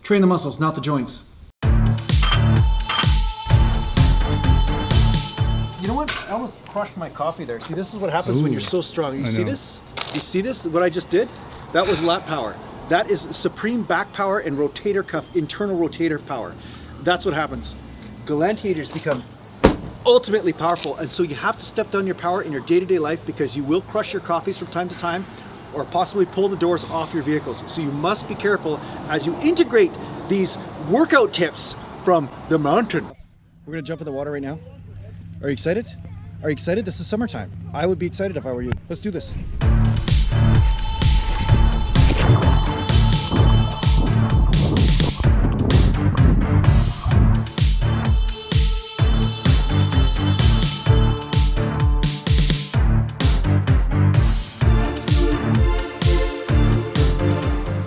Train the muscles, not the joints. You know what? I almost crushed my coffee there. See, this is what happens when you're so strong. You see this? You see this? What I just did? That was lat power. That is supreme back power and rotator cuff, internal rotator power. That's what happens. Gallantiators become ultimately powerful, and so you have to step down your power in your day-to-day life because you will crush your coffees from time to time or possibly pull the doors off your vehicles. So you must be careful as you integrate these workout tips from the mountain. We're gonna jump in the water right now. Are you excited? Are you excited? This is summertime. I would be excited if I were you. Let's do this.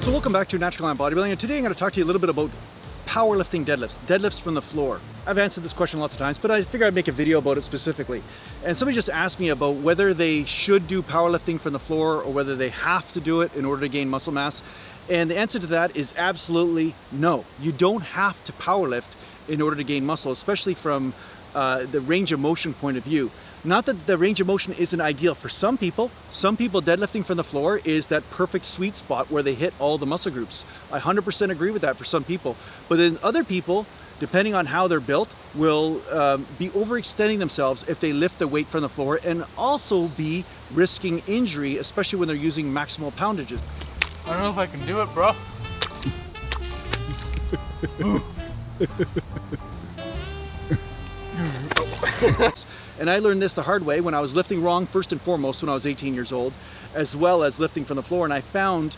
Welcome back to Natural Gallant Bodybuilding, and today I'm going to talk to you a little bit about powerlifting deadlifts, deadlifts from the floor. I've answered this question lots of times, but I figured I'd make a video about it specifically. And somebody just asked me about whether they should do powerlifting from the floor or whether they have to do it in order to gain muscle mass. And the answer to that is absolutely no. You don't have to powerlift in order to gain muscle, especially from the range of motion point of view. Not that the range of motion isn't ideal for some people. Some people, deadlifting from the floor is that perfect sweet spot where they hit all the muscle groups. I 100% agree with that for some people. But then other people, depending on how they're built, will be overextending themselves if they lift the weight from the floor and also be risking injury, especially when they're using maximal poundages. I don't know if I can do it, bro. And I learned this the hard way when I was lifting wrong, first and foremost, when I was 18 years old, as well as lifting from the floor. And I found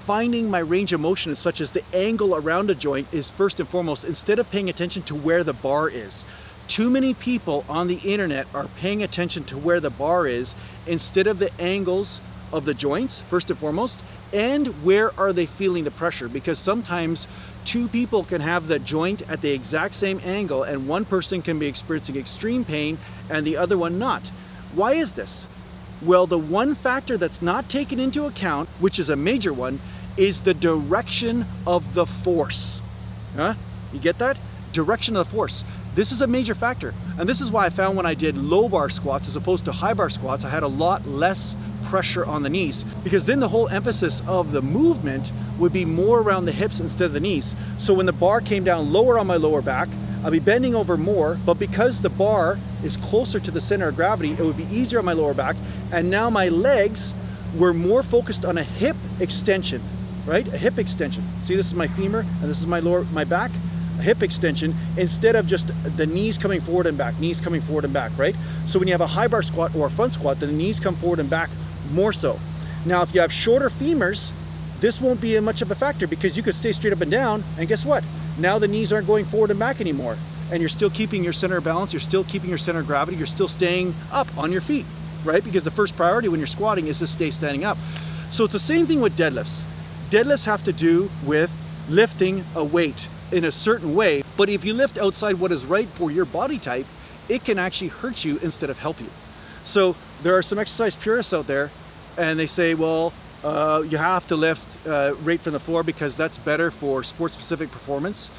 finding my range of motion, such as the angle around a joint, is first and foremost, instead of paying attention to where the bar is. Too many people on the internet are paying attention to where the bar is instead of the angles of the joints, first and foremost, and where are they feeling the pressure, because sometimes two people can have the joint at the exact same angle and one person can be experiencing extreme pain and the other one not. Why is this? Well, the one factor that's not taken into account, which is a major one, is the direction of the force. Huh? You get that? Direction of the force. This is a major factor, and this is why I found when I did low bar squats as opposed to high bar squats, I had a lot less pressure on the knees, because then the whole emphasis of the movement would be more around the hips instead of the knees. So when the bar came down lower on my lower back, I'll be bending over more, but because the bar is closer to the center of gravity, it would be easier on my lower back, and now my legs were more focused on a hip extension, right? A hip extension. See, this is my femur and this is my back. A hip extension instead of just the knees coming forward and back, knees coming forward and back, right? So when you have a high bar squat or a front squat, then the knees come forward and back more so. Now, if you have shorter femurs, this won't be much of a factor because you could stay straight up and down, and guess what? Now the knees aren't going forward and back anymore, and you're still keeping your center of balance, you're still keeping your center of gravity, you're still staying up on your feet, right? Because the first priority when you're squatting is to stay standing up. So it's the same thing with deadlifts. Deadlifts have to do with lifting a weight in a certain way, but if you lift outside what is right for your body type, it can actually hurt you instead of help you. So there are some exercise purists out there, and they say, well, you have to lift right from the floor because that's better for sport-specific performance.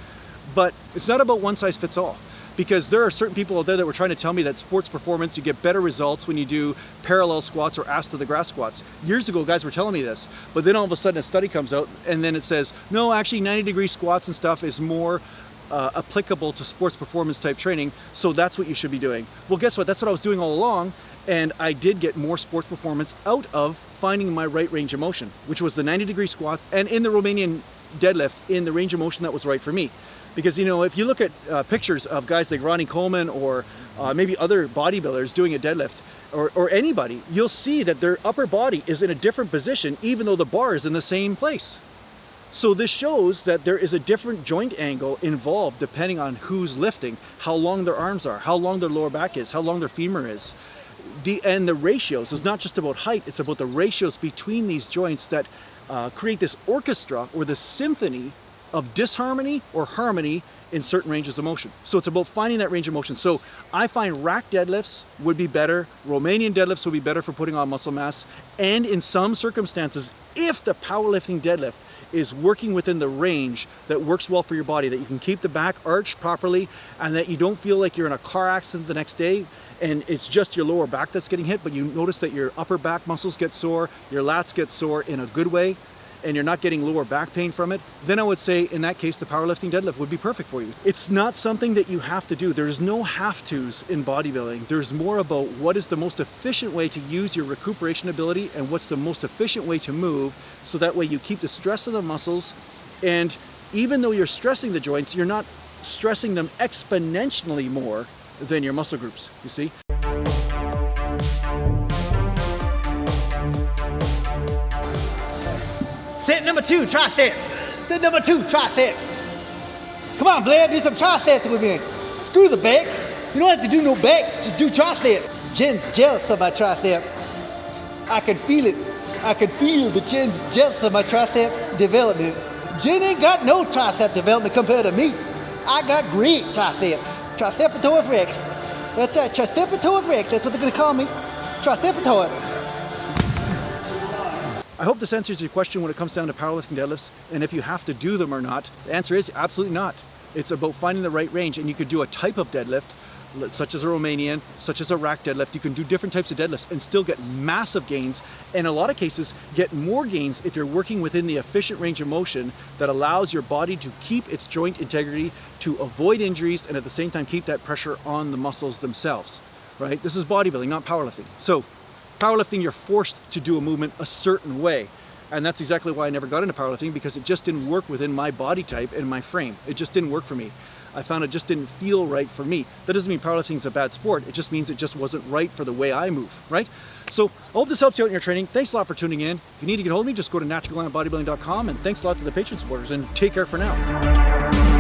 But it's not about one size fits all, because there are certain people out there that were trying to tell me that sports performance, you get better results when you do parallel squats or ass to the grass squats. Years ago, guys were telling me this, but then all of a sudden a study comes out and then it says, no, actually 90-degree squats and stuff is more applicable to sports performance type training, so that's what you should be doing. Well, guess what? That's what I was doing all along, and I did get more sports performance out of finding my right range of motion, which was the 90-degree squats, and in the Romanian deadlift, in the range of motion that was right for me. Because, you know, if you look at pictures of guys like Ronnie Coleman or maybe other bodybuilders doing a deadlift, or anybody, you'll see that their upper body is in a different position even though the bar is in the same place. So this shows that there is a different joint angle involved depending on who's lifting, how long their arms are, how long their lower back is, how long their femur is. And the ratios is not just about height, it's about the ratios between these joints that create this orchestra or this symphony of disharmony or harmony in certain ranges of motion. So it's about finding that range of motion. So I find rack deadlifts would be better, Romanian deadlifts would be better for putting on muscle mass, and in some circumstances, if the powerlifting deadlift is working within the range that works well for your body, that you can keep the back arched properly and that you don't feel like you're in a car accident the next day and it's just your lower back that's getting hit, but you notice that your upper back muscles get sore, your lats get sore in a good way, and you're not getting lower back pain from it, then I would say in that case the powerlifting deadlift would be perfect for you. It's not something that you have to do. There's no have-tos in bodybuilding. There's more about what is the most efficient way to use your recuperation ability and what's the most efficient way to move, so that way you keep the stress of the muscles, and even though you're stressing the joints, you're not stressing them exponentially more than your muscle groups, you see? Set number 2, triceps. Set number 2, triceps. Come on, Blair, do some triceps with me. Screw the back. You don't have to do no back, just do triceps. Jen's jealous of my triceps. I can feel it. I can feel the Jen's jealous of my tricep development. Jen ain't got no tricep development compared to me. I got great triceps. Tricepitoid rex. That's right, tricepitoid rex. That's what they're gonna call me. Tricepitoid. I hope this answers your question when it comes down to powerlifting deadlifts, and if you have to do them or not. The answer is absolutely not. It's about finding the right range, and you could do a type of deadlift, such as a Romanian, such as a rack deadlift. You can do different types of deadlifts and still get massive gains, and in a lot of cases get more gains if you're working within the efficient range of motion that allows your body to keep its joint integrity, to avoid injuries, and at the same time keep that pressure on the muscles themselves, right? This is bodybuilding, not powerlifting. So powerlifting, you're forced to do a movement a certain way. And that's exactly why I never got into powerlifting, because it just didn't work within my body type and my frame. It just didn't work for me. I found it just didn't feel right for me. That doesn't mean powerlifting is a bad sport. It just means it just wasn't right for the way I move, right? So I hope this helps you out in your training. Thanks a lot for tuning in. If you need to get hold of me, just go to naturalgallantbodybuilding.com, and thanks a lot to the Patreon supporters, and take care for now.